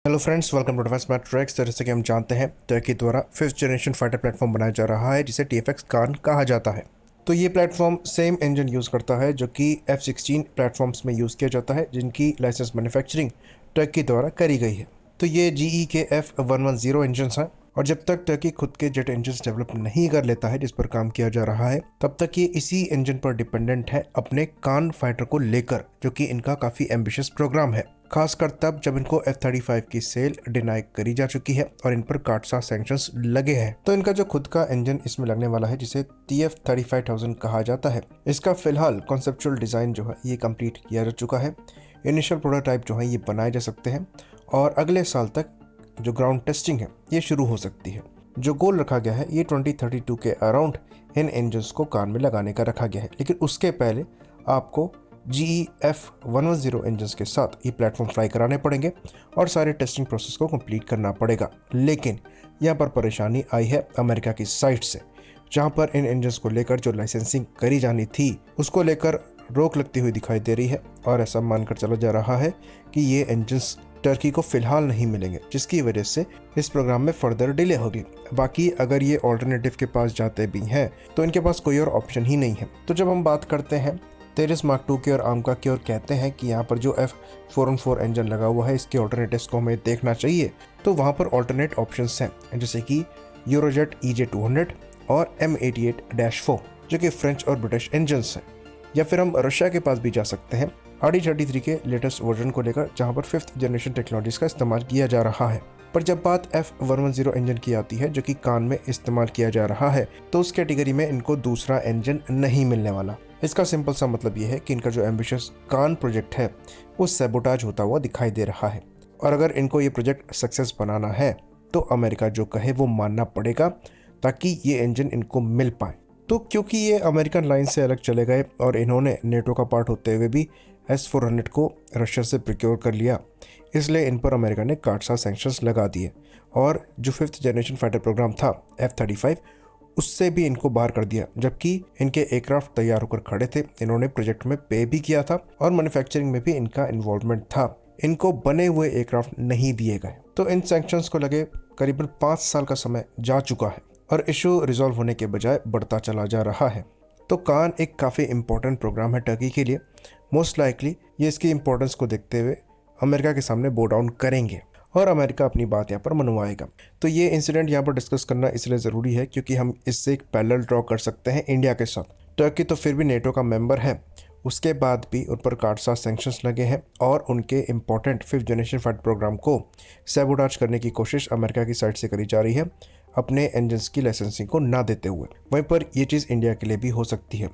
Hello friends, welcome to Defence Matrix. जैसे कि हम जानते हैं, टर्की द्वारा 5th जनरेशन फाइटर प्लेटफॉर्म बनाया जा रहा है जिसे TFX कान कहा जाता है। तो ये प्लेटफॉर्म सेम इंजन यूज़ करता है जो कि F-16 प्लेटफॉर्म्स में यूज़ किया जाता है, जिनकी लाइसेंस मैन्युफैक्चरिंग टर्की द्वारा करी गई है। तो ये GE के F110 इंजन हैं, और जब तक टर्की खुद के जेट इंजन डेवलप नहीं कर लेता है जिस पर काम किया जा रहा है, तब तक ये इसी इंजन पर डिपेंडेंट है अपने कान फाइटर को लेकर, जो कि इनका काफ़ी एम्बिशियस प्रोग्राम है। खासकर तब जब इनको F-35 की सेल डिनाई करी जा चुकी है और इन पर काटसा सैंक्शंस लगे हैं। तो इनका जो खुद का इंजन इसमें लगने वाला है, जिसे TF-35,000 कहा जाता है, इसका फिलहाल कॉन्सेप्चुअल डिज़ाइन जो है ये कंप्लीट किया जा चुका है। इनिशियल प्रोटोटाइप जो है ये बनाए जा सकते हैं और अगले साल तक जो ग्राउंड टेस्टिंग है ये शुरू हो सकती है। जो गोल रखा गया है ये 2032 के अराउंड इन इंजन्स को कान में लगाने का रखा गया है, लेकिन उसके पहले आपको GE F110 इंजन्स के साथ ये प्लेटफॉर्म फ्लाई कराने पड़ेंगे और सारे टेस्टिंग प्रोसेस को कंप्लीट करना पड़ेगा। लेकिन यहाँ पर परेशानी आई है अमेरिका की साइड से, जहाँ पर इन इंजन्स को लेकर जो लाइसेंसिंग करी जानी थी उसको लेकर रोक लगती हुई दिखाई दे रही है, और ऐसा मानकर चला जा रहा है कि ये इंजन्स टर्की को फिलहाल नहीं मिलेंगे, जिसकी वजह से इस प्रोग्राम में फर्दर डिले होगी। बाकी अगर ये ऑल्टरनेटिव के पास जाते भी हैं तो इनके पास कोई और ऑप्शन ही नहीं है। तो जब हम बात करते हैं तेरिस मार्क 2 की और आमका की और कहते हैं कि यहाँ पर जो F414 इंजन लगा हुआ है इसके ऑल्टरनेटिव्स को हमें देखना चाहिए, तो वहाँ पर ऑल्टरनेट ऑप्शंस हैं, जैसे कि यूरोजेट EJ200 और M88-4 जो कि फ्रेंच और ब्रिटिश इंजन्स हैं। या फिर हम रशिया के पास भी जा सकते हैं RD-33 के लेटेस्ट वर्जन को लेकर, जहाँ पर 5th जनरेशन टेक्नोलॉजीज का इस्तेमाल किया जा रहा है। पर जब बात F110 इंजन की आती है जो कि कान में इस्तेमाल किया जा रहा है, तो उस कैटेगरी में इनको दूसरा इंजन नहीं मिलने वाला। इसका सिंपल सा मतलब ये है कि इनका जो एम्बिशियस कान प्रोजेक्ट है वो सैबोटाज होता हुआ दिखाई दे रहा है, और अगर इनको ये प्रोजेक्ट सक्सेस बनाना है तो अमेरिका जो कहे वो मानना पड़ेगा ताकि ये इंजन इनको मिल पाए। तो क्योंकि ये अमेरिकन लाइन से अलग चले गए और इन्होंने नेटो का पार्ट होते हुए भी S-400 को रशिया से प्रोक्योर कर लिया, इसलिए इन पर अमेरिका ने काटसा सैंक्शंस लगा दिए, और जो 5th जनरेशन फाइटर प्रोग्राम था F-35 उससे भी इनको बाहर कर दिया। जबकि इनके एयरक्राफ्ट तैयार होकर खड़े थे, इन्होंने प्रोजेक्ट में पे भी किया था और मैन्युफैक्चरिंग में भी इनका इन्वॉल्वमेंट था, इनको बने हुए एयरक्राफ्ट नहीं दिए गए। तो इन सैंक्शंस को लगे करीबन 5 साल का समय जा चुका है और इशू रिजॉल्व होने के बजाय बढ़ता चला जा रहा है। तो कान एक काफ़ी इंपॉर्टेंट प्रोग्राम है टर्की के लिए। मोस्ट लाइकली ये इसकी इंपॉर्टेंस को देखते हुए अमेरिका के सामने बो डाउन करेंगे और अमेरिका अपनी बात यहाँ पर मनवाएगा। तो ये इंसिडेंट यहाँ पर डिस्कस करना इसलिए ज़रूरी है क्योंकि हम इससे एक पैरेलल ड्रॉ कर सकते हैं इंडिया के साथ। टर्की तो फिर भी नेटो का मेंबर है, उसके बाद भी उन पर काटसा सैंक्शंस लगे हैं और उनके important 5th generation fighter programme को सैबोटाज करने की कोशिश अमेरिका की साइड से करी जा रही है, अपने इंजन्स की लाइसेंसिंग को ना देते हुए। वहीं पर यह चीज़ इंडिया के लिए भी हो सकती है।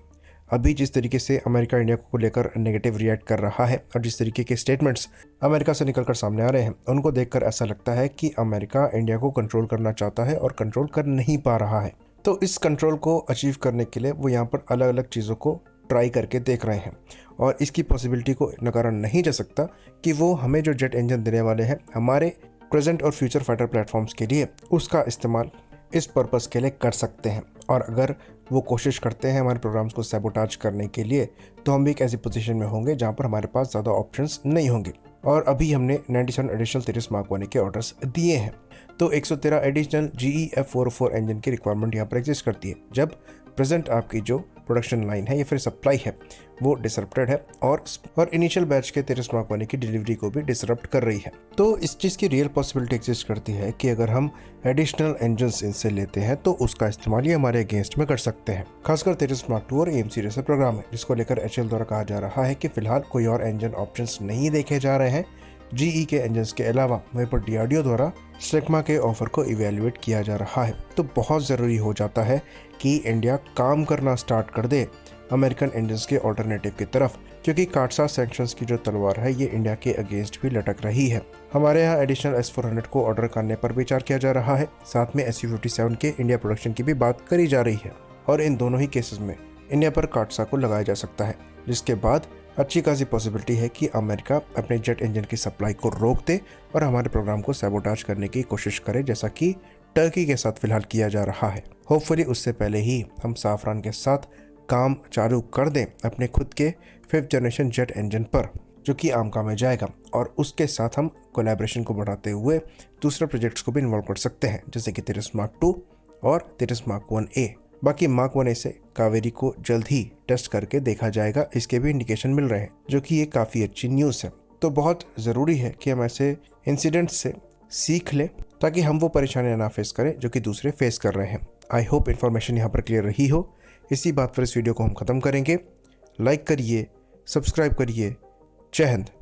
अभी जिस तरीके से अमेरिका इंडिया को लेकर नेगेटिव रिएक्ट कर रहा है और जिस तरीके के स्टेटमेंट्स अमेरिका से निकलकर सामने आ रहे हैं, उनको देखकर ऐसा लगता है कि अमेरिका इंडिया को कंट्रोल करना चाहता है और कंट्रोल कर नहीं पा रहा है। तो इस कंट्रोल को अचीव करने के लिए वो यहाँ पर अलग अलग चीज़ों को ट्राई करके देख रहे हैं, और इसकी पॉसिबिलिटी को नकारा नहीं जा सकता कि वो हमें जो जेट इंजन देने वाले हैं हमारे प्रेजेंट और फ्यूचर फाइटर प्लेटफॉर्म्स के लिए, उसका इस्तेमाल इस पर्पस के लिए कर सकते हैं। और अगर वो कोशिश करते हैं हमारे प्रोग्राम्स को सैबोटाज करने के लिए, तो हम भी एक ऐसी पोजीशन में होंगे जहां पर हमारे पास ज़्यादा ऑप्शंस नहीं होंगे। और अभी हमने 97 एडिशनल तेरिस मार्क 1 के ऑर्डर्स दिए हैं, तो 113 एडिशनल GE F404 इंजन की रिक्वायरमेंट यहाँ पर एग्जिस्ट करती है, जब प्रेजेंट आपकी जो प्रोडक्शन लाइन है या फिर सप्लाई है वो डिसरप्टेड है और इनिशियल बैच के तेरिस मार्क 1 की डिलीवरी को भी डिसरप्ट कर रही है। तो इस चीज़ की रियल पॉसिबिलिटी एग्जिस्ट करती है कि अगर हम एडिशनल इंजन्स इनसे लेते हैं तो उसका इस्तेमाल ये हमारे अगेंस्ट में कर सकते हैं। खासकर तेरिस मार्क 2 और AMC जैसे प्रोग्राम है, जिसको लेकर HAL द्वारा कहा जा रहा है कि फिलहाल कोई और इंजन ऑप्शंस नहीं देखे जा रहे हैं GE के इंजन्स के अलावा। वहीं पर DRDO द्वारा स्टेकमा के ऑफर को इवेल्युएट किया जा रहा है। तो बहुत ज़रूरी हो जाता है कि इंडिया काम करना स्टार्ट कर दे अमेरिकन इंजन्स के ऑल्टरनेटिव की तरफ, क्योंकि काटसा सैंक्शंस की जो तलवार है ये इंडिया के अगेंस्ट भी लटक रही है। हमारे यहाँ एडिशनल S-400 को ऑर्डर करने पर विचार किया जा रहा है, साथ में Su-57 के इंडिया प्रोडक्शन की भी बात करी जा रही है, और इन दोनों ही केसेस में इंडिया पर काटसा को लगाया जा सकता है, जिसके बाद अच्छी खासी पॉसिबिलिटी है कि अमेरिका अपने जेट इंजन की सप्लाई को रोक दे और हमारे प्रोग्राम को सैबोटाज करने की कोशिश करे, जैसा कि टर्की के साथ फिलहाल किया जा रहा है। होपफुली उससे पहले ही हम साफरान के साथ काम चालू कर दें अपने खुद के 5th जनरेशन जेट इंजन पर। जो कि आम काम में जाएगा, और उसके साथ हम कोलैबोरेशन को बढ़ाते हुए दूसरे प्रोजेक्ट्स को भी इन्वॉल्व कर सकते हैं, जैसे कि तिरस मार्क 2 और तिरस मार्क 1A। बाकी मार्क 1A से कावेरी को जल्द ही टेस्ट करके देखा जाएगा, इसके भी इंडिकेशन मिल रहे हैं, जो कि ये काफ़ी अच्छी न्यूज़ है। तो बहुत ज़रूरी है कि हम ऐसे इंसिडेंट्स से सीख लें ताकि हम वो परेशानियां ना फेस करें जो कि दूसरे फेस कर रहे हैं। आई होप इन्फॉर्मेशन यहाँ पर क्लियर रही हो। इसी बात पर इस वीडियो को हम ख़त्म करेंगे। लाइक करिए, सब्सक्राइब करिए। जय हिंद।